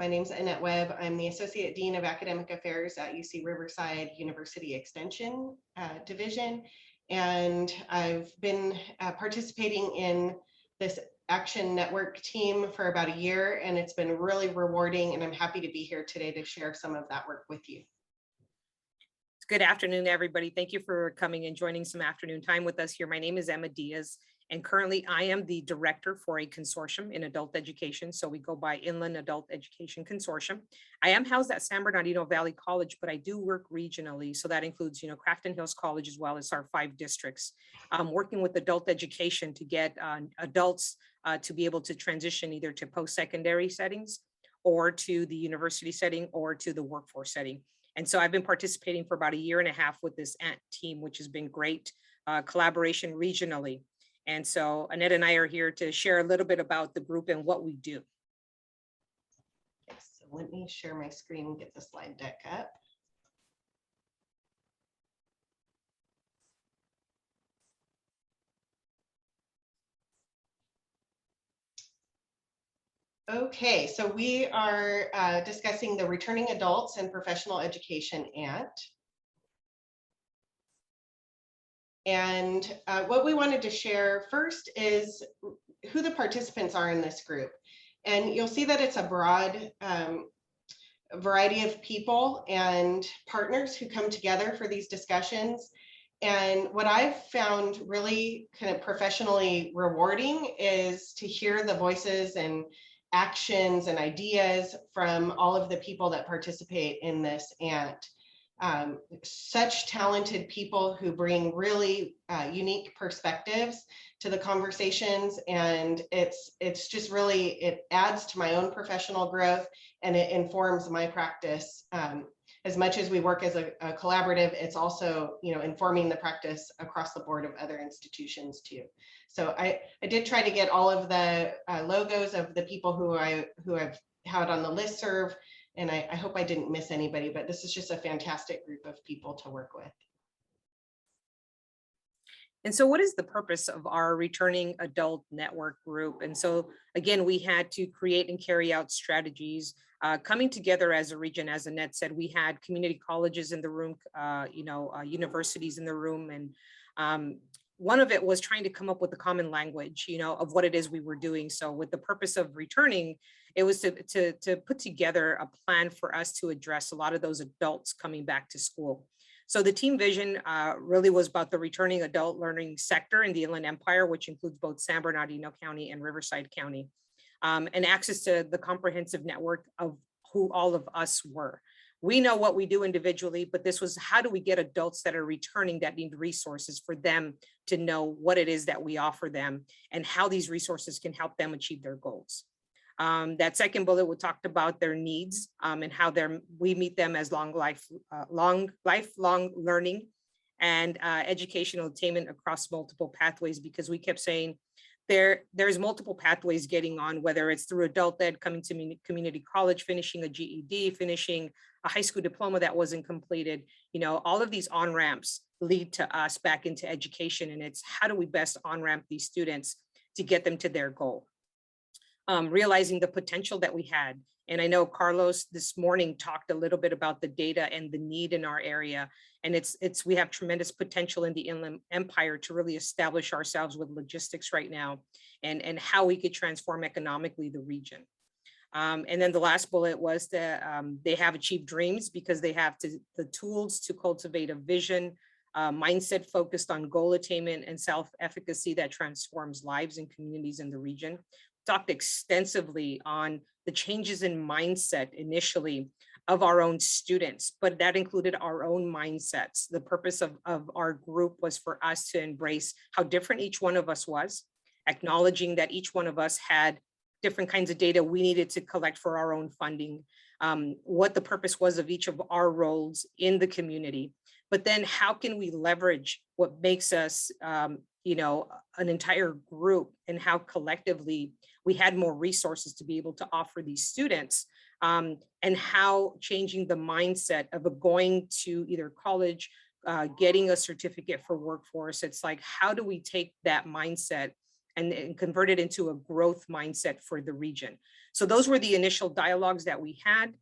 My name's Annette Webb. I'm the Associate Dean of Academic Affairs at UC Riverside University Extension Division. And I've been participating in this Action Network team for about a year, and it's been really rewarding, and I'm happy to be here today to share some of that work with you. Good afternoon, everybody. Thank you for coming and joining some afternoon time with us here. My name is Emma Diaz, and currently I am the director for a consortium in adult education. So we go by Inland Adult Education Consortium. I am housed at San Bernardino Valley College, but I do work regionally. So that includes, Crafton Hills College, as well as our 5 districts. Working with adult education to get adults to be able to transition either to post-secondary settings or to the university setting or to the workforce setting. And so I've been participating for about a year and a half with this ANT team, which has been great collaboration regionally. And so Annette and I are here to share a little bit about the group and what we do. Yes, so let me share my screen and get the slide deck up. Okay, so we are discussing the Returning Adults and Professional Education ANT. And what we wanted to share first is who the participants are in this group. And you'll see that it's a broad variety of people and partners who come together for these discussions. And what I've found really kind of professionally rewarding is to hear the voices and actions and ideas from all of the people that participate in this ANT. Such talented people who bring really unique perspectives to the conversations, and it's just really, it adds to my own professional growth, and it informs my practice. As much as we work as a collaborative, it's also informing the practice across the board of other institutions too. So I did try to get all of the logos of the people who I've had on the listserv, and I hope I didn't miss anybody, but this is just a fantastic group of people to work with. And so what is the purpose of our Returning Adult Network group? And so again, we had to create and carry out strategies coming together as a region. As Annette said, we had community colleges in the room, universities in the room. And one of it was trying to come up with a common language, of what it is we were doing. So with the purpose of returning, it was to put together a plan for us to address a lot of those adults coming back to school. So the team vision really was about the returning adult learning sector in the Inland Empire, which includes both San Bernardino County and Riverside County, and access to the comprehensive network of who all of us were. We know what we do individually, but this was how do we get adults that are returning that need resources for them to know what it is that we offer them and how these resources can help them achieve their goals. That second bullet, we talked about their needs and how we meet them as lifelong learning and educational attainment across multiple pathways, because we kept saying there's multiple pathways getting on, whether it's through adult ed, coming to community college, finishing a GED, finishing a high school diploma that wasn't completed. All of these on-ramps lead to us back into education, and it's how do we best on-ramp these students to get them to their goal. Realizing the potential that we had. And I know Carlos this morning talked a little bit about the data and the need in our area. And we have tremendous potential in the Inland Empire to really establish ourselves with logistics right now and how we could transform economically the region. And then the last bullet was that they have achieved dreams because they have the tools to cultivate a vision, mindset focused on goal attainment and self-efficacy that transforms lives and communities in the region. Talked extensively on the changes in mindset initially of our own students, but that included our own mindsets. The purpose of our group was for us to embrace how different each one of us was, acknowledging that each one of us had different kinds of data we needed to collect for our own funding, what the purpose was of each of our roles in the community, but then how can we leverage what makes us an entire group, and how collectively we had more resources to be able to offer these students, and how changing the mindset of going to either college, getting a certificate for workforce. It's like, how do we take that mindset and convert it into a growth mindset for the region. So those were the initial dialogues that we had.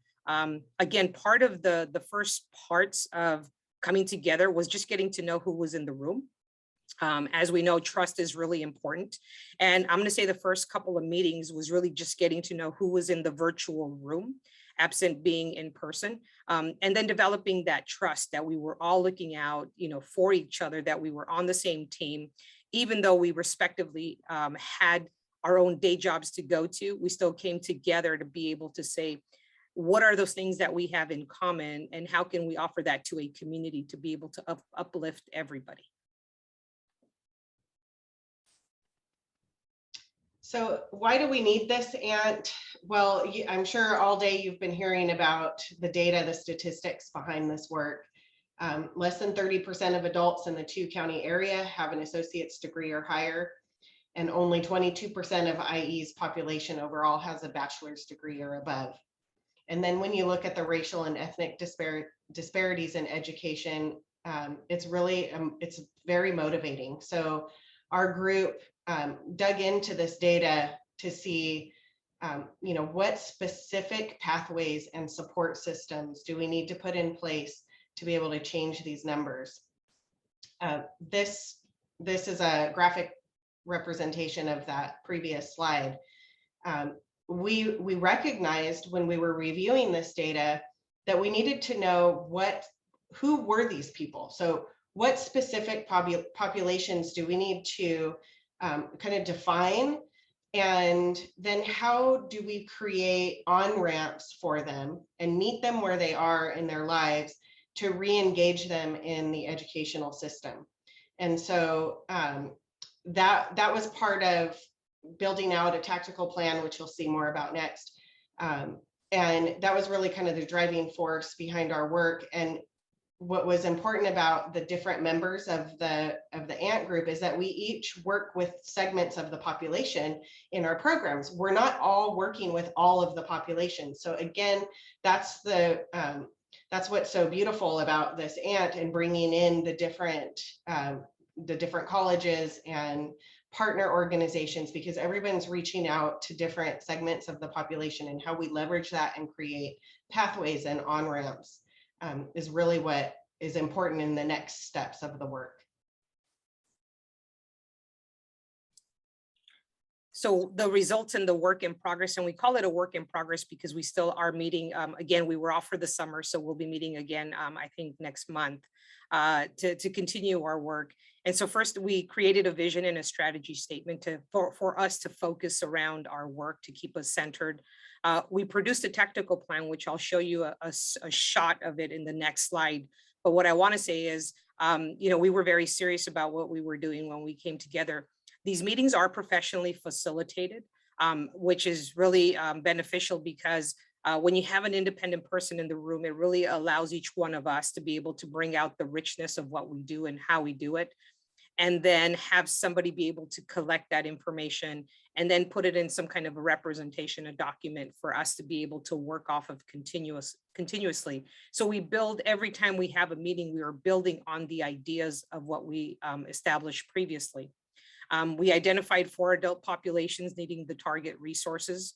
Again, part of the first parts of coming together was just getting to know who was in the room. As we know, trust is really important. And I'm going to say the first couple of meetings was really just getting to know who was in the virtual room, absent being in person, and then developing that trust that we were all looking out, for each other, that we were on the same team, even though we respectively had our own day jobs to go to. We still came together to be able to say, what are those things that we have in common, and how can we offer that to a community to be able to uplift everybody? So why do we need this, Ant? Well, I'm sure all day you've been hearing about the data, the statistics behind this work. Less than 30% of adults in the 2-county area have an associate's degree or higher, and only 22% of IE's population overall has a bachelor's degree or above. And then when you look at the racial and ethnic disparities in education, it's really, it's very motivating. So our group dug into this data to see, what specific pathways and support systems do we need to put in place to be able to change these numbers. This is a graphic representation of that previous slide. We recognized when we were reviewing this data that we needed to know who were these people. So what specific populations do we need to kind of define, and then how do we create on-ramps for them and meet them where they are in their lives to re-engage them in the educational system. And so that was part of building out a tactical plan, which you'll see more about next. And that was really kind of the driving force behind our work. And what was important about the different members of the ANT group is that we each work with segments of the population in our programs. We're not all working with all of the population. So again, that's what's so beautiful about this ANT and bringing in the different colleges and partner organizations, because everyone's reaching out to different segments of the population, and how we leverage that and create pathways and on-ramps is really what is important in the next steps of the work. So the results in the work in progress, and we call it a work in progress because we still are meeting. Again, we were off for the summer, so we'll be meeting again, I think next month to continue our work. And so first we created a vision and a strategy statement for us to focus around our work, to keep us centered. We produced a tactical plan, which I'll show you a shot of it in the next slide. But what I want to say is, we were very serious about what we were doing when we came together. These meetings are professionally facilitated, which is really beneficial, because when you have an independent person in the room, it really allows each one of us to be able to bring out the richness of what we do and how we do it, and then have somebody be able to collect that information and then put it in some kind of a representation, a document for us to be able to work off of continuously. So we build, every time we have a meeting, we are building on the ideas of what we established previously. We identified 4 adult populations needing the target resources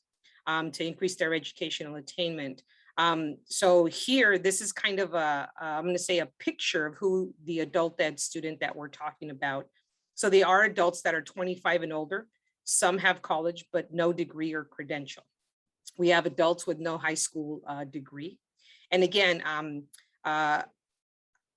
to increase their educational attainment. So here, this is kind of I'm going to say a picture of who the adult ed student that we're talking about. So they are adults that are 25 and older. Some have college, but no degree or credential. We have adults with no high school degree. And again, I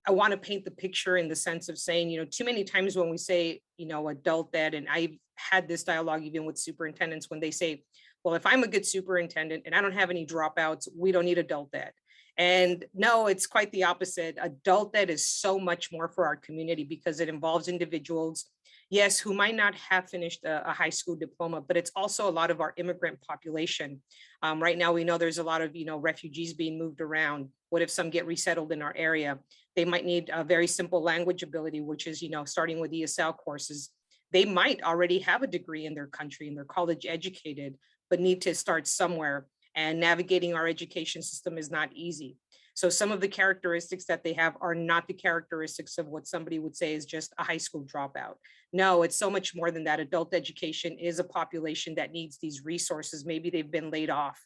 want to paint the picture in the sense of saying, too many times when we say, adult ed, and I've had this dialogue even with superintendents when they say, well, if I'm a good superintendent and I don't have any dropouts, we don't need adult ed. And no, it's quite the opposite. Adult ed is so much more for our community, because it involves individuals, yes, who might not have finished a high school diploma, but it's also a lot of our immigrant population. Right now, we know there's a lot of, refugees being moved around. What if some get resettled in our area? They might need a very simple language ability, which is, starting with ESL courses. They might already have a degree in their country and they're college educated, but need to start somewhere. And navigating our education system is not easy. So some of the characteristics that they have are not the characteristics of what somebody would say is just a high school dropout. No, it's so much more than that. Adult education is a population that needs these resources. Maybe they've been laid off.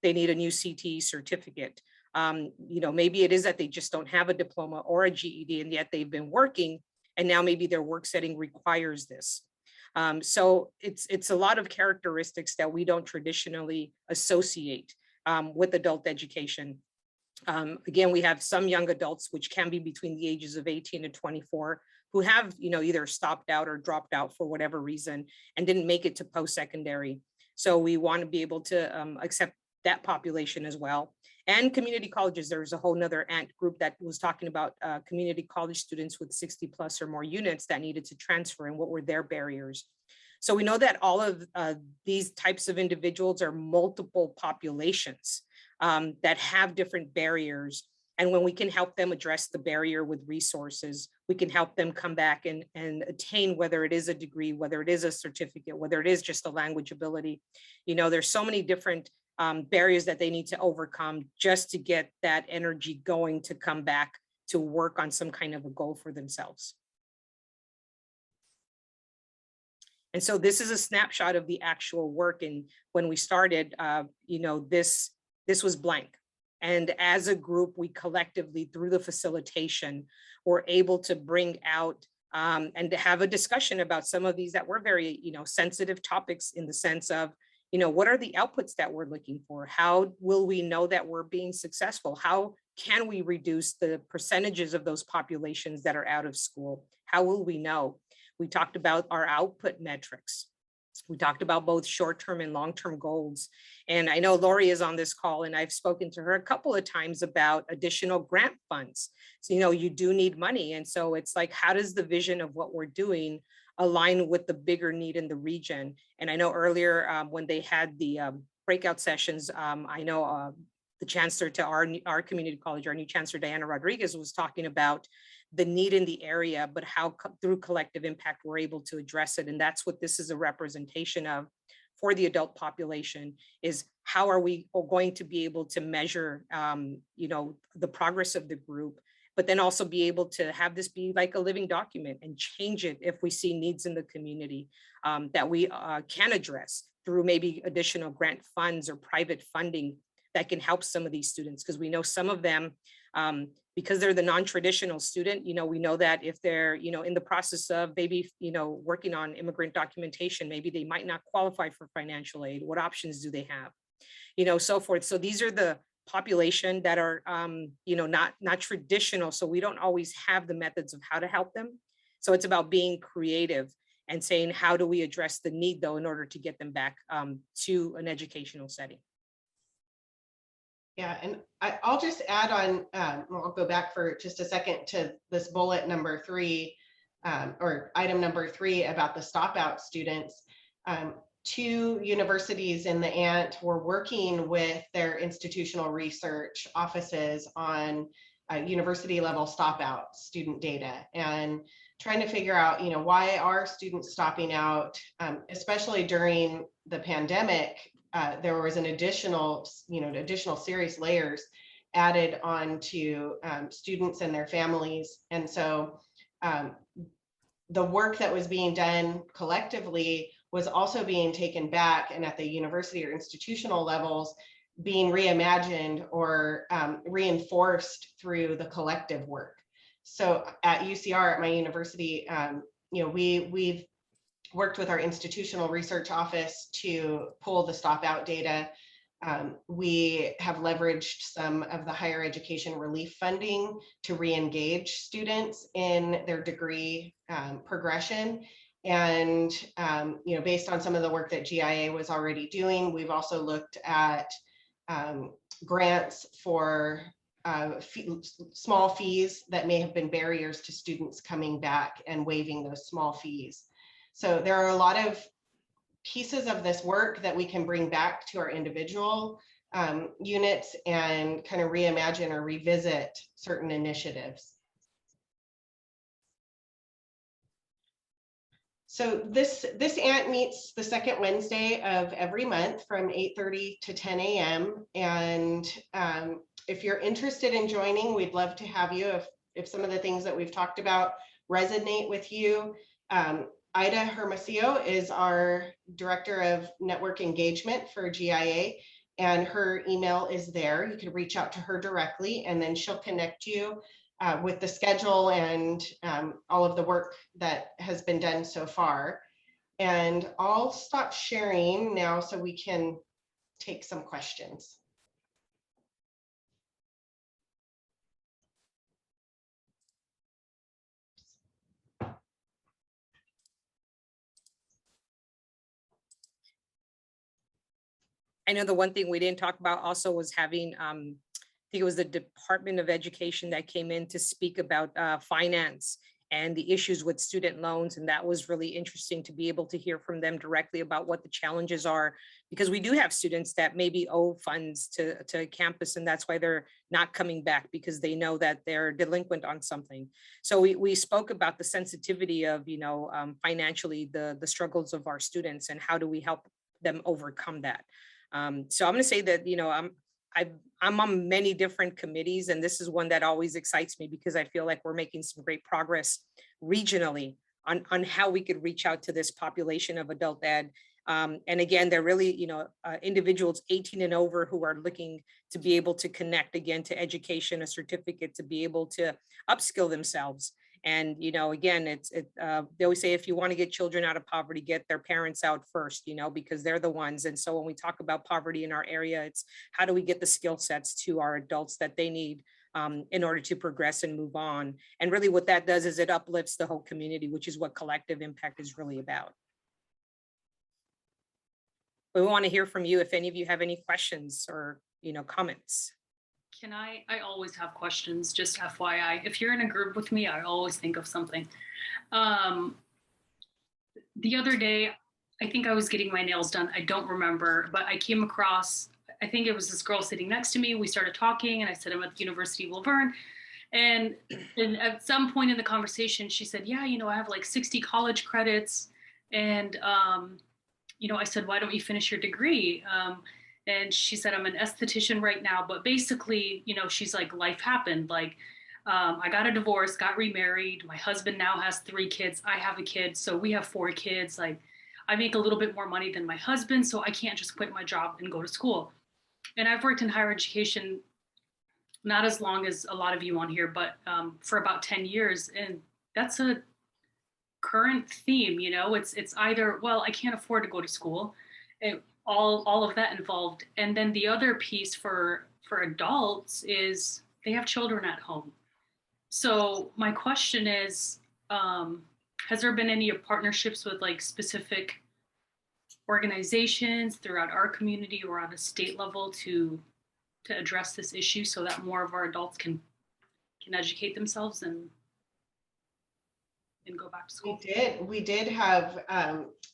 They need a new CTE certificate. Maybe it is that they just don't have a diploma or a GED, and yet they've been working, and now maybe their work setting requires this. So it's a lot of characteristics that we don't traditionally associate with adult education. Again, we have some young adults, which can be between the ages of 18 and 24, who have, either stopped out or dropped out for whatever reason and didn't make it to post-secondary. So we want to be able to accept that population as well. And community colleges, there's a whole nother ANT group that was talking about community college students with 60 plus or more units that needed to transfer and what were their barriers. So we know that all of these types of individuals are multiple populations that have different barriers. And when we can help them address the barrier with resources, we can help them come back and attain, whether it is a degree, whether it is a certificate, whether it is just a language ability. There's so many different barriers that they need to overcome just to get that energy going to come back to work on some kind of a goal for themselves. And so this is a snapshot of the actual work. And when we started, this was blank. And as a group, we collectively, through the facilitation, were able to bring out and to have a discussion about some of these that were very, sensitive topics in the sense of, what are the outputs that we're looking for? How will we know that we're being successful? How can we reduce the percentages of those populations that are out of school? How will we know? We talked about our output metrics. We talked about both short-term and long-term goals. And I know Lori is on this call, and I've spoken to her a couple of times about additional grant funds. So, you do need money. And so it's like, how does the vision of what we're doing align with the bigger need in the region? And I know earlier when they had the breakout sessions, I know the chancellor to our community college, our new chancellor, Diana Rodriguez, was talking about the need in the area, but how through collective impact, we're able to address it. And that's what this is a representation of for the adult population, is how are we going to be able to measure, the progress of the group, but then also be able to have this be like a living document and change it if we see needs in the community that we can address through maybe additional grant funds or private funding that can help some of these students. Because we know some of them, because they're the non-traditional student, we know that if they're, in the process of maybe, working on immigrant documentation, maybe they might not qualify for financial aid. What options do they have? So forth. So these are the population that are, not traditional. So we don't always have the methods of how to help them. So it's about being creative and saying, how do we address the need though, in order to get them back to an educational setting? Yeah, and I'll just add on, I'll go back for just a second to this bullet number 3, or item number 3 about the stop out students. 2 universities in the ANT were working with their institutional research offices on university level stop out student data and trying to figure out, why are students stopping out, especially during the pandemic. There was an additional serious layers added on to students and their families. And so the work that was being done collectively was also being taken back and at the university or institutional levels being reimagined or reinforced through the collective work. So at UCR, at my university, we've worked with our institutional research office to pull the stop out data. We have leveraged some of the higher education relief funding to re-engage students in their degree progression. And, based on some of the work that GIA was already doing, we've also looked at grants for small fees that may have been barriers to students coming back and waiving those small fees. So there are a lot of pieces of this work that we can bring back to our individual units and kind of reimagine or revisit certain initiatives. So this ANT meets the second Wednesday of every month from 8:30 to 10 a.m. And if you're interested in joining, we'd love to have you. If some of the things that we've talked about resonate with you. Ida Hermosillo is our Director of Network Engagement for GIA, and her email is there. You can reach out to her directly, and then she'll connect you with the schedule and all of the work that has been done so far. And I'll stop sharing now so we can take some questions. I know the one thing we didn't talk about also was having, I think it was the Department of Education that came in to speak about finance and the issues with student loans. And that was really interesting to be able to hear from them directly about what the challenges are, because we do have students that maybe owe funds to campus, and that's why they're not coming back, because they know that they're delinquent on something. So we spoke about the sensitivity of, financially the struggles of our students and how do we help them overcome that. So I'm going to say that, I'm on many different committees, and this is one that always excites me because I feel like we're making some great progress regionally on how we could reach out to this population of adult ed. And again, they're really, individuals 18 and over who are looking to be able to connect again to education, a certificate, to be able to upskill themselves. And, again, they always say, if you want to get children out of poverty, get their parents out first, because they're the ones. And so when we talk about poverty in our area, it's how do we get the skill sets to our adults that they need in order to progress and move on. And really what that does is it uplifts the whole community, which is what collective impact is really about. We want to hear from you if any of you have any questions or, comments. Can I always have questions, just FYI. If you're in a group with me, I always think of something. The other day, I think I was getting my nails done. I don't remember, but I came across, I think it was this girl sitting next to me. We started talking and I said, I'm at the University of Laverne. And at some point in the conversation, she said, yeah, I have like 60 college credits. And, I said, why don't you finish your degree? And she said, I'm an esthetician right now, but basically, she's like, life happened. Like, I got a divorce, got remarried. My husband now has 3 kids. I have a kid. So we have 4 kids. Like, I make a little bit more money than my husband, so I can't just quit my job and go to school. And I've worked in higher education, not as long as a lot of you on here, but for about 10 years. And that's a current theme, it's either, well, I can't afford to go to school. All of that involved. And then the other piece for adults is they have children at home. So my question is, has there been any partnerships with like specific organizations throughout our community or on a state level to address this issue so that more of our adults can educate themselves and go back to school? We did have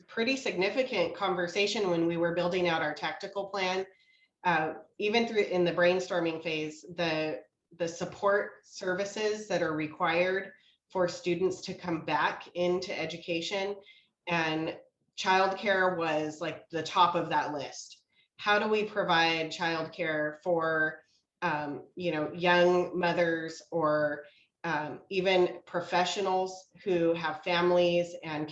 pretty significant conversation when we were building out our tactical plan. Even in the brainstorming phase, the support services that are required for students to come back into education, and childcare was like the top of that list. How do we provide childcare for young mothers or even professionals who have families, and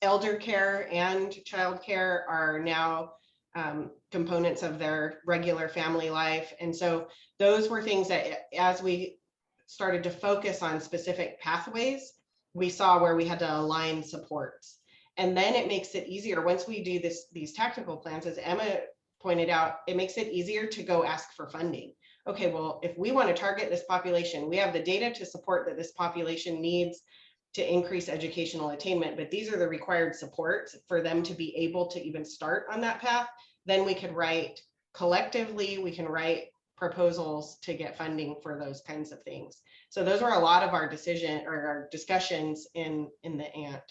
elder care and child care are now components of their regular family life. And so those were things that, as we started to focus on specific pathways, we saw where we had to align supports. And then it makes it easier once we do these tactical plans, as Emma pointed out, it makes it easier to go ask for funding. Okay, well, if we want to target this population, we have the data to support that this population needs to increase educational attainment, but these are the required supports for them to be able to even start on that path. Then we could write collectively, we can write proposals to get funding for those kinds of things. So those were a lot of our our discussions in the ANT.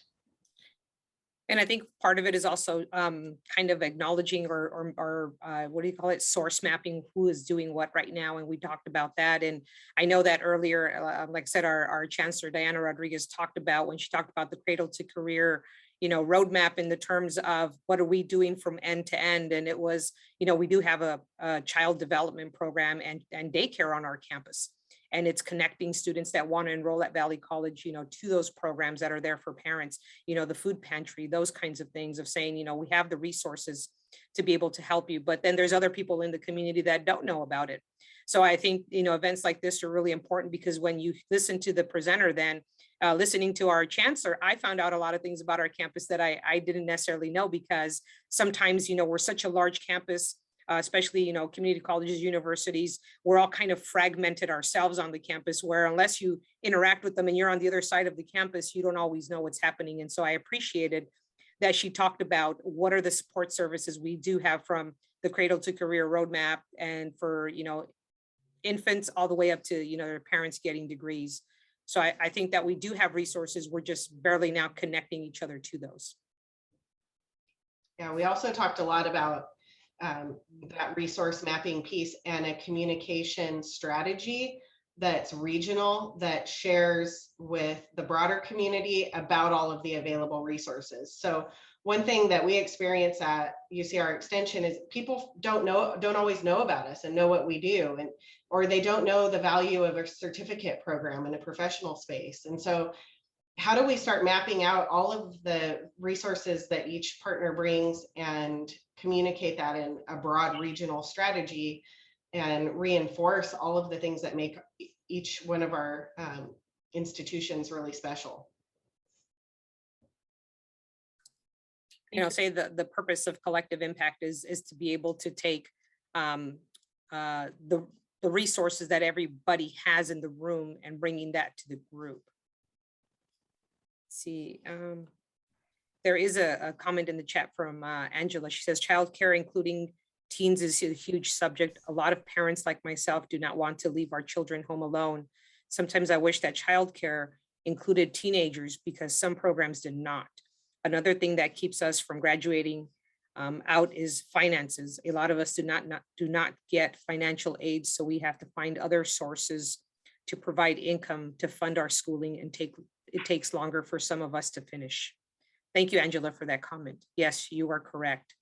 And I think part of it is also kind of acknowledging or what do you call it, source mapping, who is doing what right now. And we talked about that. And I know that earlier, like I said, our Chancellor Diana Rodriguez talked about, when she talked about the cradle to career roadmap in the terms of what are we doing from end to end. And it was, we do have a child development program and daycare on our campus. And it's connecting students that want to enroll at Valley College, to those programs that are there for parents, the food pantry, those kinds of things of saying, we have the resources to be able to help you. But then there's other people in the community that don't know about it. So I think, events like this are really important, because when you listen to the presenter, then listening to our chancellor, I found out a lot of things about our campus that I didn't necessarily know, because sometimes, we're such a large campus, especially, community colleges, universities, we're all kind of fragmented ourselves on the campus, where unless you interact with them and you're on the other side of the campus, you don't always know what's happening. And so I appreciated that she talked about what are the support services we do have, from the cradle to career roadmap, and for, infants all the way up to, their parents getting degrees. So I think that we do have resources. We're just barely now connecting each other to those. Yeah, we also talked a lot about that resource mapping piece and a communication strategy that's regional, that shares with the broader community about all of the available resources. So one thing that we experience at UCR Extension is people don't always know about us and know what we do, or they don't know the value of a certificate program in a professional space. And so how do we start mapping out all of the resources that each partner brings and communicate that in a broad regional strategy, and reinforce all of the things that make each one of our institutions really special? Say the purpose of collective impact is to be able to take the resources that everybody has in the room and bringing that to the group. Let's see, there is a comment in the chat from Angela. She says, childcare, including teens, is a huge subject. A lot of parents like myself do not want to leave our children home alone. Sometimes I wish that childcare included teenagers, because some programs did not. Another thing that keeps us from graduating out is finances. A lot of us do not get financial aid, so we have to find other sources to provide income to fund our schooling, and it takes longer for some of us to finish. Thank you, Angela, for that comment. Yes, you are correct.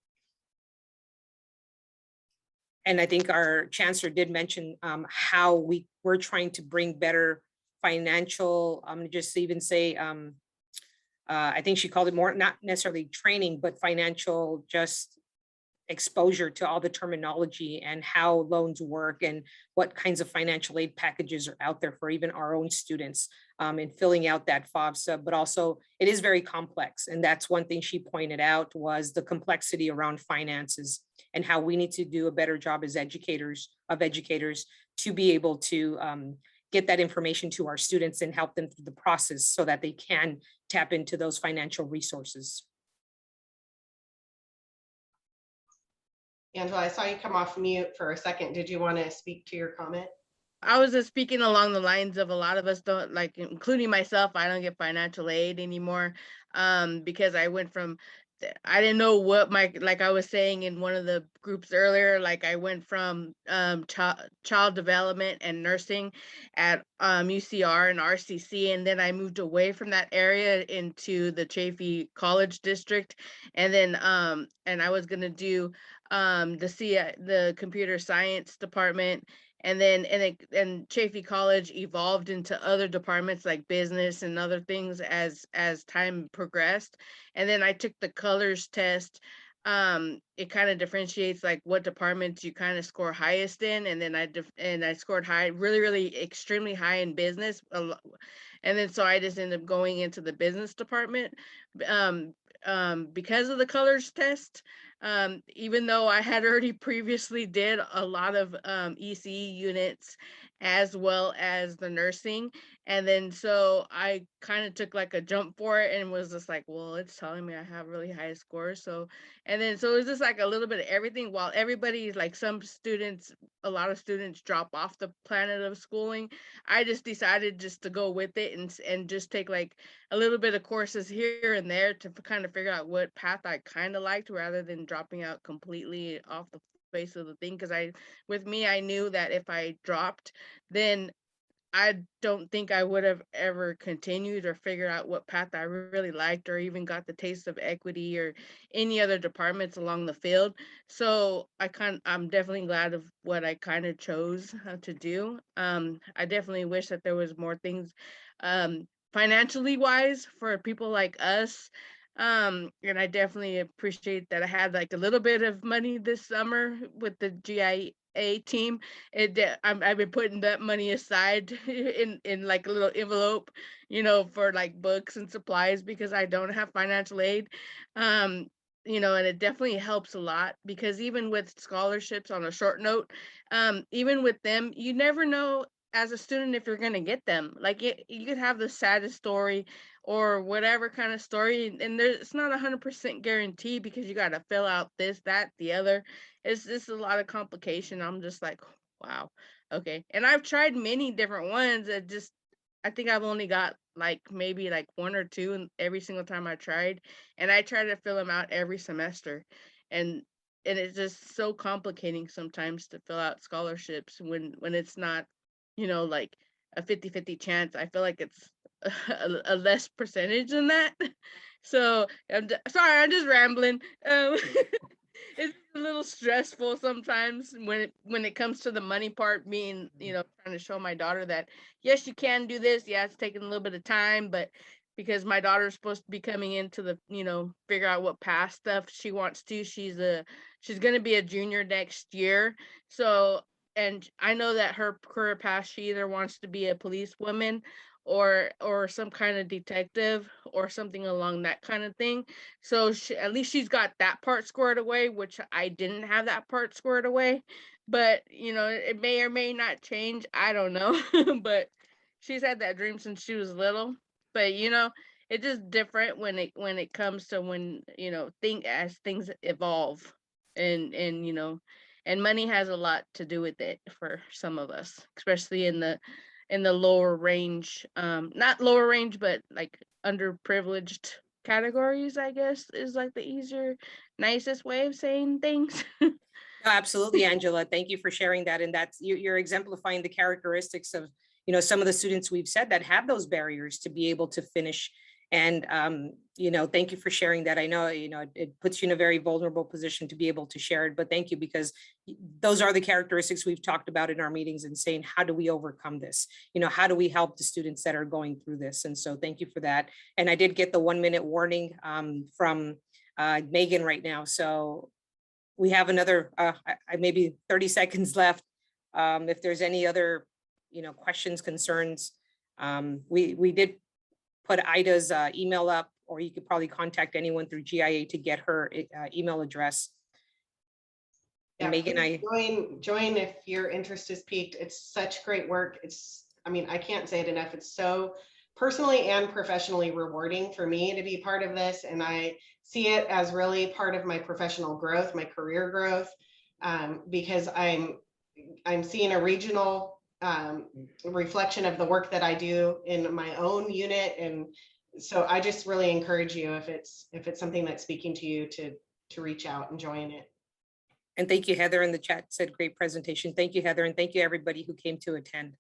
And I think our chancellor did mention how we're trying to bring better financial, I'm gonna just even say, I think she called it more, not necessarily training, but financial just exposure to all the terminology and how loans work and what kinds of financial aid packages are out there for even our own students, in filling out that FOBSA. But also it is very complex. And that's one thing she pointed out, was the complexity around finances and how we need to do a better job as educators to be able to get that information to our students and help them through the process so that they can tap into those financial resources. Angela, I saw you come off mute for a second. Did you want to speak to your comment? I was just speaking along the lines of, a lot of us don't, like, including myself, I don't get financial aid anymore, because I went from, I didn't know what like I was saying in one of the groups earlier, like I went from child development and nursing at UCR and RCC, and then I moved away from that area into the Chaffey College District, and then and I was gonna do the computer science department, and then and Chaffey College evolved into other departments like business and other things as time progressed. And then I took the colors test. It kind of differentiates like what departments you kind of score highest in, and then I scored high, really extremely high in business. And then so I just ended up going into the business department because of the colors test. Even though I had already previously did a lot of ECE units as well as the nursing. And then so I kind of took like a jump for it and was just like, well, it's telling me I have really high scores. So, and then so it was just like a little bit of everything, while everybody's like, some students, a lot of students drop off the planet of schooling. I just decided just to go with it and just take like a little bit of courses here and there to kind of figure out what path I kind of liked, rather than dropping out completely off the face of the thing. Because I knew that if I dropped, then I don't think I would have ever continued or figured out what path I really liked, or even got the taste of equity or any other departments along the field. So I'm definitely glad of what I kind of chose to do. I definitely wish that there was more things, financially wise, for people like us. And I definitely appreciate that I had like a little bit of money this summer with the GIA team. I've been putting that money aside in like a little envelope, for like books and supplies, because I don't have financial aid. Um, and it definitely helps a lot, because even with scholarships, on a short note, even with them, you never know as a student if you're going to get them. Like, you could have the saddest story or whatever kind of story, and it's not 100% guaranteed, because you got to fill out this, that, the other. It's just a lot of complication. I'm just like, wow, okay. And I've tried many different ones. I think I've only got like maybe like one or two, and every single time I tried, and I try to fill them out every semester, and it's just so complicating sometimes to fill out scholarships when it's not, like a 50-50 chance. I feel like it's a less percentage than that. So sorry, I'm just rambling. It's a little stressful sometimes when it comes to the money part, being, trying to show my daughter that yes, you can do this. Yeah, it's taking a little bit of time, but because my daughter's supposed to be coming into the, figure out what past stuff she wants to. She's going to be a junior next year. So, and I know that her career path, she either wants to be a policewoman or some kind of detective or something along that kind of thing. So at least she's got that part squared away, which I didn't have that part squared away. But, it may or may not change. I don't know. But she's had that dream since she was little. But, it's just different when it comes to when, as things evolve, and money has a lot to do with it for some of us, especially in the lower range, not lower range, but like underprivileged categories, I guess, is like the easier, nicest way of saying things. No, absolutely, Angela. Thank you for sharing that. And that's you're exemplifying the characteristics of, some of the students we've said that have those barriers to be able to finish. And thank you for sharing that. I know, it puts you in a very vulnerable position to be able to share it, but thank you, because those are the characteristics we've talked about in our meetings, and saying, how do we overcome this? How do we help the students that are going through this? And so thank you for that. And I did get the 1-minute warning from Megan right now. So we have another maybe 30 seconds left. If there's any other, questions, concerns, we did put Ida's email up, or you could probably contact anyone through GIA to get her email address. Yeah, Megan, join if your interest is piqued. It's such great work. I can't say it enough. It's so personally and professionally rewarding for me to be part of this. And I see it as really part of my professional growth, my career growth, because I'm seeing a regional reflection of the work that I do in my own unit. And so I just really encourage you, if it's something that's speaking to you, to reach out and join it. and thank you, Heather in the chat said great presentation. Thank you, Heather, and thank you everybody who came to attend.